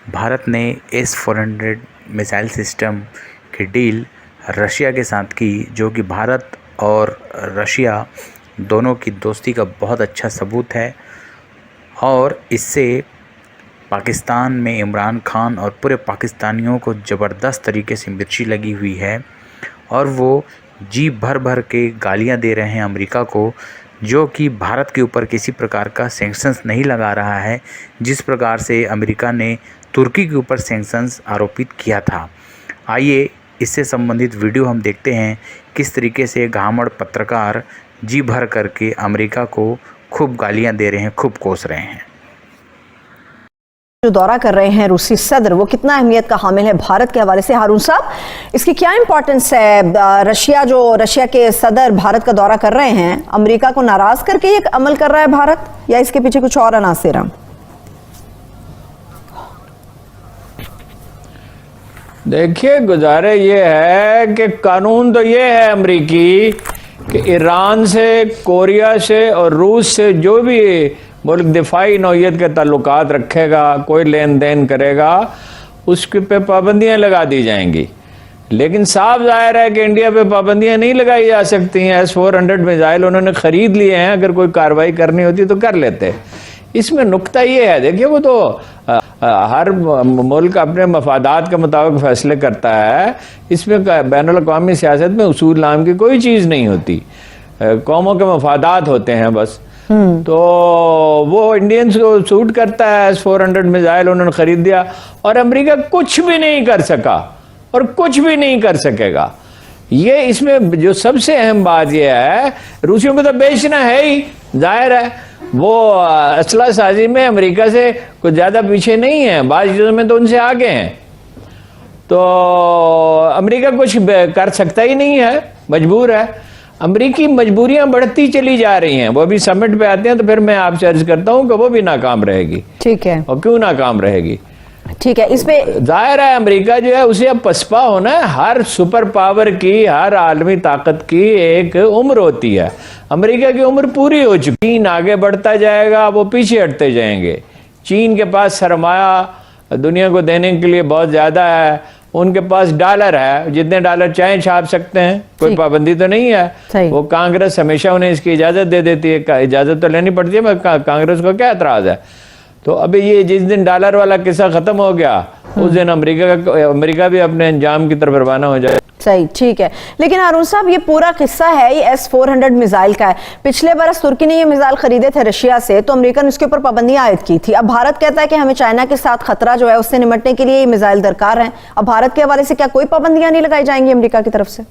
भारत ने S-400 missile system की deal Russia के साथ की, जो कि भारत और रशिया दोनों की दोस्ती का बहुत अच्छा सबूत है। और इससे पाकिस्तान में इमरान खान और पूरे पाकिस्तानियों को ज़बरदस्त तरीके से मिर्ची लगी हुई है और वो जी भर भर के गालियां दे रहे हैं अमेरिका को, जो कि भारत के ऊपर किसी प्रकार का सैंक्शंस नहीं लगा रहा है, जिस प्रकार से अमेरिका ने तुर्की के ऊपर सैंक्शंस आरोपित किया था। आइए इससे संबंधित वीडियो हम देखते हैं, किस तरीके से घामड़ पत्रकार जी भर करके अमेरिका को खूब गालियां दे रहे हैं, खूब कोस रहे हैं। जो दौरा कर रहे हैं रूसी सदर, वो कितना अहमियत का हामिल है भारत के हवाले से? हारून साहब, इसकी क्या इंपॉर्टेंस है? रशिया के सदर भारत का दौरा कर रहे हैं, अमेरिका को नाराज करके ये अमल कर रहा है भारत, या इसके पीछे कुछ और अनासिर हैं? देखिए, गुजारे ये है कि कानून तो ये है अमरीकी कि ईरान से, कोरिया से और रूस से जो भी मुल्क दिफाई नौयत के ताल्लुकात रखेगा, कोई लेन देन करेगा, उसके पे पाबंदियां लगा दी जाएंगी। लेकिन साफ जाहिर है कि इंडिया पे पाबंदियां नहीं लगाई जा सकती हैं। S-400 मिसाइल उन्होंने ख़रीद लिए हैं, अगर कोई कार्रवाई करनी होती तो कर लेते। इसमें नुक्ता ये है, देखिए, वो तो हर मुल्क अपने मफादात के मुताबिक फ़ैसले करता है। इसमें बैनुल-अक़वामी सियासत में उसूल नाम की कोई चीज़ नहीं होती, कौमों के मफादात होते हैं बस। तो वो इंडियंस को सूट करता है। S-400 मिसाइल उन्होंने ख़रीद दिया और अमेरिका कुछ भी नहीं कर सका और कुछ भी नहीं कर सकेगा। ये इसमें जो सबसे अहम बात यह है, रूसियों को तो बेचना है ही, जाहिर है। वो असला साजी में अमेरिका से कुछ ज़्यादा पीछे नहीं है, बाज़ चीज़ों में तो उनसे आगे हैं। तो अमेरिका कुछ कर सकता ही नहीं है, मजबूर है। अमरीकी मजबूरियां बढ़ती चली जा रही हैं। वो अभी समिट पे आते हैं तो फिर मैं आपसे अर्ज करता हूं कि वो भी नाकाम रहेगी। ठीक है, और क्यों नाकाम रहेगी? ठीक है, इस पे जाहिर है अमेरिका जो है उसे अब पसपा होना है। हर सुपर पावर की, हर आलमी ताकत की एक उम्र होती है। अमेरिका की उम्र पूरी हो चुकी। चीन आगे बढ़ता जाएगा, वो पीछे हटते जाएंगे। चीन के पास सरमाया दुनिया को देने के लिए बहुत ज़्यादा है। उनके पास डॉलर है, जितने डॉलर चाहे छाप सकते हैं, कोई पाबंदी तो नहीं है। वो कांग्रेस हमेशा उन्हें इसकी इजाज़त दे देती है, इजाज़त तो लेनी पड़ती है, मगर कांग्रेस को क्या एतराज़ है? तो अभी ये जिस दिन डॉलर वाला किस्सा ख़त्म हो गया, उस दिन अमेरिका भी अपने अंजाम की तरफ रवाना हो जाए। सही, ठीक है। लेकिन हारून साहब, ये पूरा किस्सा है ये S-400 मिसाइल का है। पिछले बरस तुर्की ने ये मिसाइल खरीदे थे रशिया से, तो अमेरिका ने उसके ऊपर पाबंदियां आयद की थी। अब भारत कहता है कि हमें चाइना के साथ खतरा जो है उससे निपटने के लिए ये मिसाइल दरकार है। अब भारत के हवाले से क्या कोई पाबंदियां नहीं लगाई जाएंगी अमेरिका की तरफ से?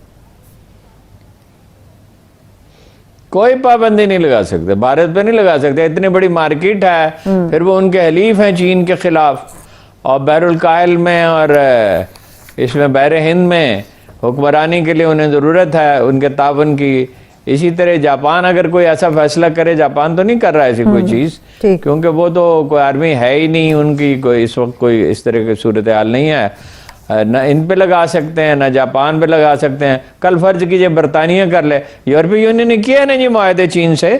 कोई पाबंदी नहीं लगा सकते, भारत पे नहीं लगा सकते। इतनी बड़ी मार्केट है, फिर वो उनके हलीफ हैं चीन के खिलाफ, और बैरुल कायल में और इसमें बहर हिंद में हुक्मरानी के लिए उन्हें ज़रूरत है उनके ताबन की। इसी तरह जापान अगर कोई ऐसा फैसला करे, जापान तो नहीं कर रहा है ऐसी कोई चीज़, क्योंकि वो तो कोई आर्मी है ही नहीं उनकी, कोई इस वक्त कोई इस तरह की सूरत हाल नहीं है। न इन पे लगा सकते हैं, न जापान पे लगा सकते हैं। कल फर्ज कीजिए बरतानिया कर ले, यूरोपीय यूनियन ने किया ना जी मुआहदे चीन से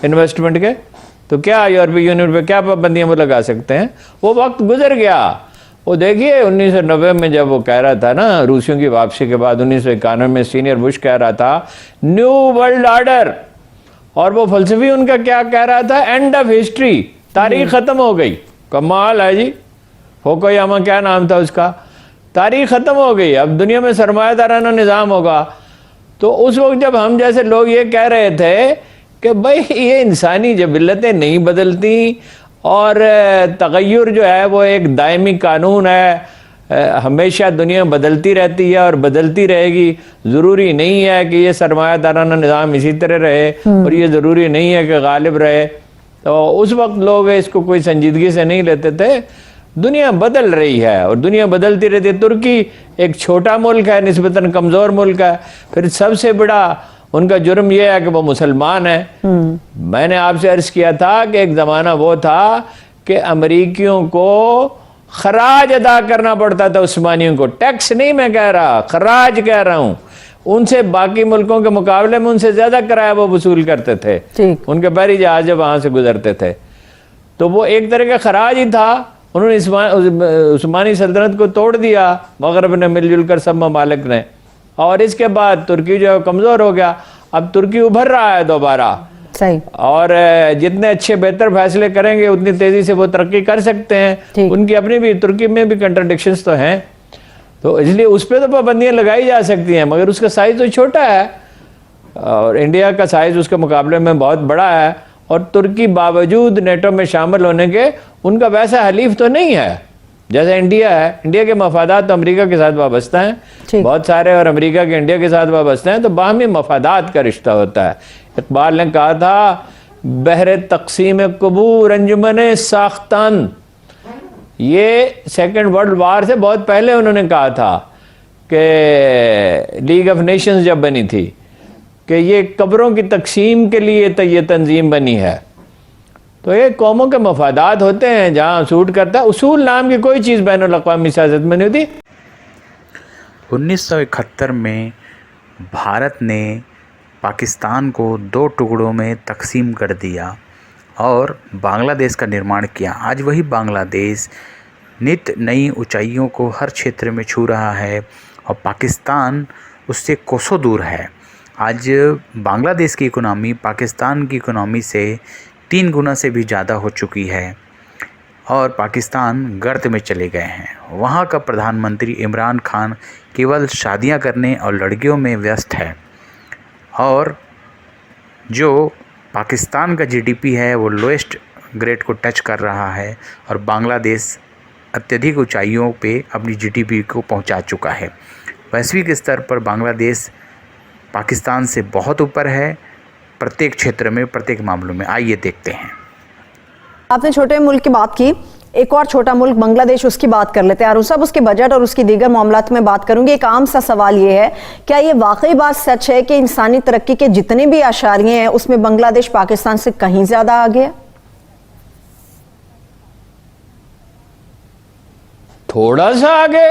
इन्वेस्टमेंट के, तो क्या यूरोपीय यूनियन पे क्या पाबंदियां वो लगा सकते हैं? वो वक्त गुजर गया। वो देखिए 1990 में जब वो कह रहा था ना, रूसियों की वापसी के बाद 1991 में सीनियर बुश कह रहा था न्यू वर्ल्ड ऑर्डर, और वो फलसफी उनका क्या कह रहा था? एंड ऑफ हिस्ट्री, तारीख खत्म हो गई। कमाल है जी, होकोयामा क्या नाम था उसका? तारीख ख़त्म हो गई, अब दुनिया में सरमायादाराना निज़ाम होगा। तो उस वक्त जब हम जैसे लोग ये कह रहे थे कि भाई ये इंसानी जबिलतें नहीं बदलती और तग़य्युर जो है वो एक दायमी कानून है, हमेशा दुनिया बदलती रहती है और बदलती रहेगी। ज़रूरी नहीं है कि ये सरमायादाराना निज़ाम इसी तरह रहे और ये ज़रूरी नहीं है कि गालिब रहे। तो उस वक्त लोग इसको कोई संजीदगी से नहीं लेते थे। दुनिया बदल रही है और दुनिया बदलती रहती है। तुर्की एक छोटा मुल्क है, निस्बतन कमज़ोर मुल्क है। फिर सबसे बड़ा उनका जुर्म यह है कि वो मुसलमान है। मैंने आपसे अर्ज़ किया था कि एक ज़माना वो था कि अमरीकियों को खराज अदा करना पड़ता था, उस्मानियों को। टैक्स नहीं मैं कह रहा, खराज कह रहा हूँ। उनसे बाकी मुल्कों के मुकाबले में उनसे ज़्यादा किराया वो वसूल करते थे। उनके बहरी जहाज जब वहाँ से गुजरते थे तो वो एक तरह का खराज ही था। उन्होंने उस्मानी सल्तनत को तोड़ दिया, मगरब ने मिलजुल कर, सब ममालिक ने। और इसके बाद तुर्की जो है कमज़ोर हो गया। अब तुर्की उभर रहा है दोबारा, सही, और जितने अच्छे बेहतर फैसले करेंगे उतनी तेज़ी से वो तरक्की कर सकते हैं। उनकी अपनी भी, तुर्की में भी कंट्राडिक्शंस तो हैं, तो इसलिए उस पर तो पाबंदियाँ लगाई जा सकती हैं, मगर उसका साइज़ तो छोटा है और इंडिया का साइज़ उसके मुकाबले में बहुत बड़ा है। और तुर्की बावजूद नेटो में शामिल होने के उनका वैसा हलीफ तो नहीं है जैसा इंडिया है। इंडिया के मफादात तो अमेरिका के साथ वाबस्ता हैं बहुत सारे, और अमेरिका के इंडिया के साथ वाबस्ता हैं, तो बाहमी मफादात का रिश्ता होता है। इकबाल ने कहा था, बहरे तकसीम कबूर अंजुमन साख्तान, ये सेकेंड वर्ल्ड वार से बहुत पहले उन्होंने कहा था कि लीग ऑफ नेशंस जब बनी थी कि ये कब्रों की तकसीम के लिए तो ये तंजीम बनी है। तो ये कौमों के मफादात होते हैं जहाँ सूट करता है। उसूल नाम की कोई चीज़ बैनुल अक़वामी सियासत में नहीं होती। 1971 में भारत ने पाकिस्तान को 2 टुकड़ों में तकसीम कर दिया और बांग्लादेश का निर्माण किया। आज वही बांग्लादेश नित नई ऊंचाइयों को हर क्षेत्र में छू रहा है और पाकिस्तान उससे कोसों दूर है। आज बांग्लादेश की इकोनॉमी पाकिस्तान की इकोनॉमी से 3 गुना से भी ज़्यादा हो चुकी है और पाकिस्तान गर्त में चले गए हैं। वहाँ का प्रधानमंत्री इमरान खान केवल शादियाँ करने और लड़कियों में व्यस्त है और जो पाकिस्तान का जीडीपी है वो लोएस्ट ग्रेड को टच कर रहा है और बांग्लादेश अत्यधिक ऊंचाइयों पे अपनी जीडीपी को पहुंचा चुका है। वैश्विक स्तर पर बांग्लादेश पाकिस्तान से बहुत ऊपर है प्रत्येक क्षेत्र में, प्रत्येक मामलों में। आइए देखते हैं। आपने छोटे मुल्क की बात की, एक और छोटा मुल्क बांग्लादेश, उसकी बात कर लेते हैं। अरुण साहब, उसके बजट और उसकी दीगर मामलात में बात करूंगी। एक आम सा सवाल ये है, क्या ये वाकई बात सच है कि इंसानी तरक्की के जितने भी आशारिये हैं उसमें बांग्लादेश पाकिस्तान से कहीं ज्यादा आगे है? थोड़ा सा आगे।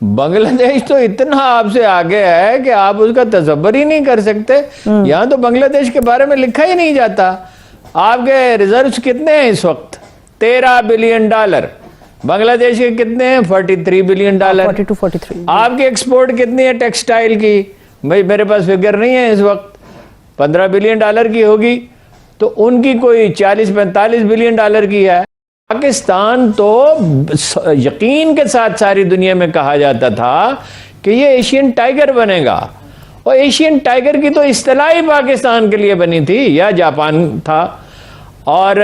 बांग्लादेश तो इतना आपसे आगे है कि आप उसका तसव्वुर ही नहीं कर सकते। यहाँ तो बांग्लादेश के बारे में लिखा ही नहीं जाता। आपके रिजर्व्स कितने हैं इस वक्त? $13 बिलियन। बांग्लादेश के कितने हैं? $43 बिलियन। 42, 43। आपकी एक्सपोर्ट कितनी है टेक्सटाइल की? भाई मेरे पास फिगर नहीं है इस वक्त, $15 बिलियन की होगी, तो उनकी कोई 40-45 बिलियन डॉलर की है। पाकिस्तान तो यकीन के साथ सारी दुनिया में कहा जाता था कि ये एशियन टाइगर बनेगा, और एशियन टाइगर की तो इस्तिलाह ही पाकिस्तान के लिए बनी थी या जापान था। और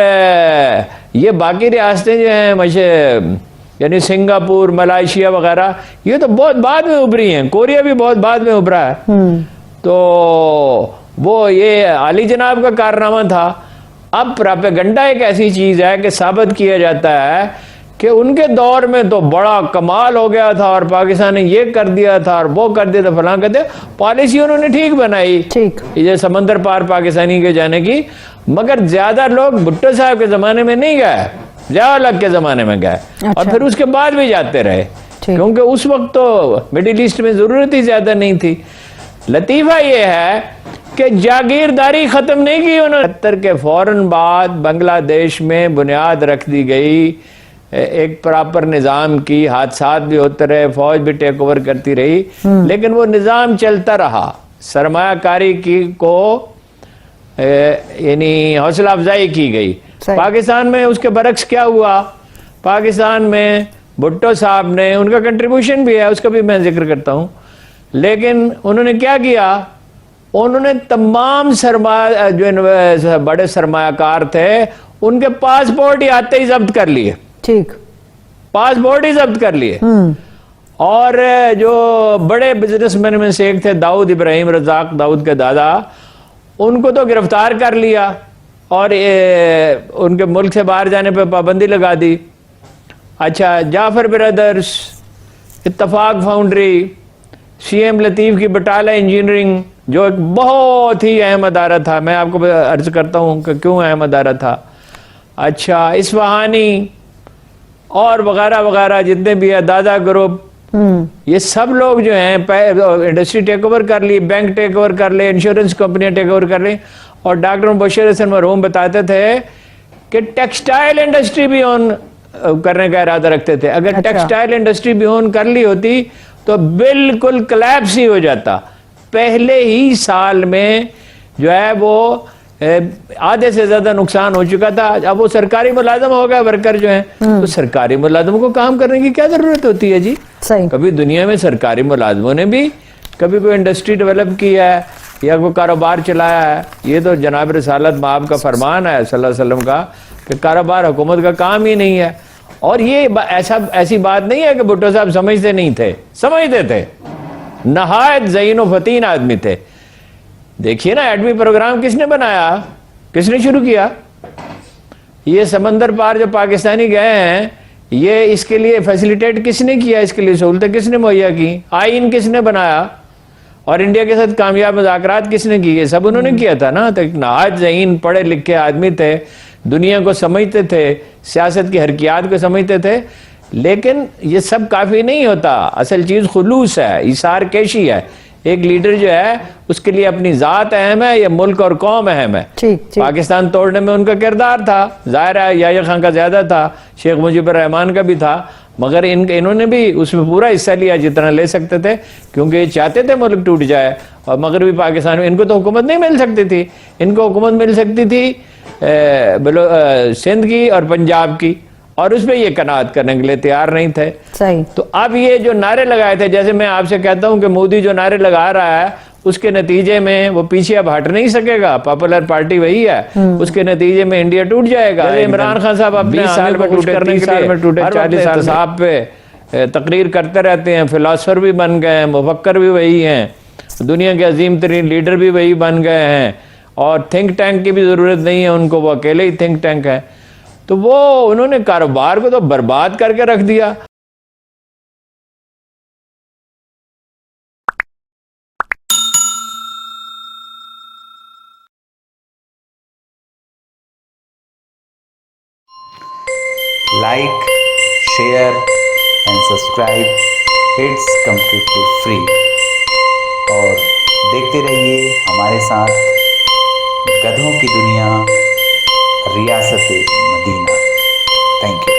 ये बाकी रियासतें जो हैं यानी सिंगापुर, मलाइशिया वगैरह, ये तो बहुत बाद में उभरी हैं। कोरिया भी बहुत बाद में उभरा है। तो वो ये आली जनाब का कारनामा था। अब प्रोपेगेंडा एक ऐसी चीज है कि साबित किया जाता है कि उनके दौर में तो बड़ा कमाल हो गया था और पाकिस्तान ने ये कर दिया था और वो कर दिया था, फलां कर दिया। पॉलिसी उन्होंने ठीक बनाई, ठीक, ये समंदर पार पाकिस्तानी के जाने की, मगर ज्यादा लोग भुट्टो साहब के जमाने में नहीं गए, ज़िया-उल-हक के जमाने में गए। अच्छा। और फिर उसके बाद भी जाते रहे, क्योंकि उस वक्त तो मिडिल ईस्ट में जरूरत ही ज्यादा नहीं थी। लतीफा ये है कि जागीरदारी खत्म नहीं की उन्होंने। 70 के फौरन बाद बांग्लादेश में बुनियाद रख दी गई एक प्रॉपर निज़ाम की। हादसात भी होते रहे, फौज भी टेक ओवर करती रही, लेकिन वो निज़ाम चलता रहा। सरमायाकारी की को यानी हौसला अफजाई की गई। पाकिस्तान में उसके बरक्स क्या हुआ? पाकिस्तान में भुट्टो साहब ने, उनका कंट्रीब्यूशन भी है, उसका भी मैं जिक्र करता हूँ, लेकिन उन्होंने क्या किया? उन्होंने तमाम सरमाया जो बड़े सरमायाकार थे उनके पासपोर्ट ही आते ही जब्त कर लिए। ठीक, पासपोर्ट ही जब्त कर लिए। और जो बड़े बिजनेसमैन में से एक थे दाऊद इब्राहिम रज़ाक, दाऊद के दादा, उनको तो गिरफ्तार कर लिया और उनके मुल्क से बाहर जाने पर पाबंदी लगा दी। अच्छा, जाफर ब्रदर्स, इत्तफाक फाउंड्री, CM लतीफ़ की बटाला इंजीनियरिंग, जो एक बहुत ही अहम अदारा था, मैं आपको अर्ज करता हूँ कि क्यों अहम अदारा था। अच्छा, इस्फहानी और वगैरह वगैरह जितने भी है, दादा ग्रुप, ये सब लोग जो हैं इंडस्ट्री टेक ओवर कर ली, बैंक टेक ओवर कर ले, इंश्योरेंस कंपनियां टेक ओवर कर ली। और डॉक्टर बशीर हसन मरहूम बताते थे कि टेक्सटाइल इंडस्ट्री भी ऑन करने का इरादा रखते थे। अगर टेक्सटाइल इंडस्ट्री भी ऑन कर ली होती तो बिल्कुल कोलैप्स ही हो जाता। पहले ही साल में जो है वो आधे से ज्यादा नुकसान हो चुका था। अब वो सरकारी मुलाजम हो गए वर्कर जो हैं, तो सरकारी मुलाजमों को काम करने की क्या जरूरत होती है जी? सही। कभी दुनिया में सरकारी मुलाजमों ने भी कभी कोई इंडस्ट्री डेवलप की है या कोई कारोबार चलाया है? ये तो जनाब रिसालत माब का फरमान है सल्लल्लाहु अलैहि वसल्लम का कि कारोबार हुकूमत का काम ही नहीं है। और ये ऐसी बात नहीं है कि भुट्टो साहब समझते नहीं थे, समझते थे। नहायत ज़हीन व फतीन आदमी थे। देखिए ना, एटमी प्रोग्राम किसने बनाया, किसने शुरू किया? ये समंदर पार जो पाकिस्तानी गए हैं, ये इसके लिए फैसिलिटेट किसने किया? इसके लिए सहूलतें किसने मुहैया की? आइन किसने बनाया? और इंडिया के साथ कामयाब मुज़ाकरात किसने किए? सब उन्होंने किया था ना। तो एक नहायत ज़हीन पढ़े लिखे आदमी थे, दुनिया को समझते थे, सियासत की हरकियात को समझते थे। लेकिन ये सब काफ़ी नहीं होता। असल चीज़ खुलूस है, इसार केशी है। एक लीडर जो है उसके लिए अपनी ज़ात अहम है या मुल्क और कौम अहम है? ठीक। पाकिस्तान तोड़ने में उनका किरदार था, ज़ाहिर है याह्या खान का ज़्यादा था, शेख मुजीबुर रहमान का भी था, मगर इन्होंने भी उसमें पूरा हिस्सा लिया जितना ले सकते थे, क्योंकि ये चाहते थे मुल्क टूट जाए। और मगरबी पाकिस्तान में इनको तो हुकूमत नहीं मिल सकती थी, इनको हुकूमत मिल सकती थी सिंध की और पंजाब की, और उस पर ये कनात करने के लिए तैयार नहीं थे। सही। तो अब ये जो नारे लगाए थे, जैसे मैं आपसे कहता हूं कि मोदी जो नारे लगा रहा है उसके नतीजे में वो पीछे अब हट नहीं सकेगा। पॉपुलर पार्टी वही है, उसके नतीजे में इंडिया टूट जाएगा। इमरान खान साहब अपने 20 साल में टूटे, 30 साल में टूटे, 40 साल साहब पे तकरीर करते रहते हैं, फिलासफर भी बन गए हैं, मुफक्कर भी वही हैं, दुनिया के अजीम तरीन लीडर भी वही बन गए हैं, और थिंक टैंक की भी ज़रूरत नहीं है उनको, वो अकेले ही थिंक टैंक है। तो वो उन्होंने कारोबार को तो बर्बाद करके रख दिया। Like, share and subscribe, it's completely free. और देखते रहिए हमारे साथ गधों की दुनिया, रियासत मदीना। Thank you.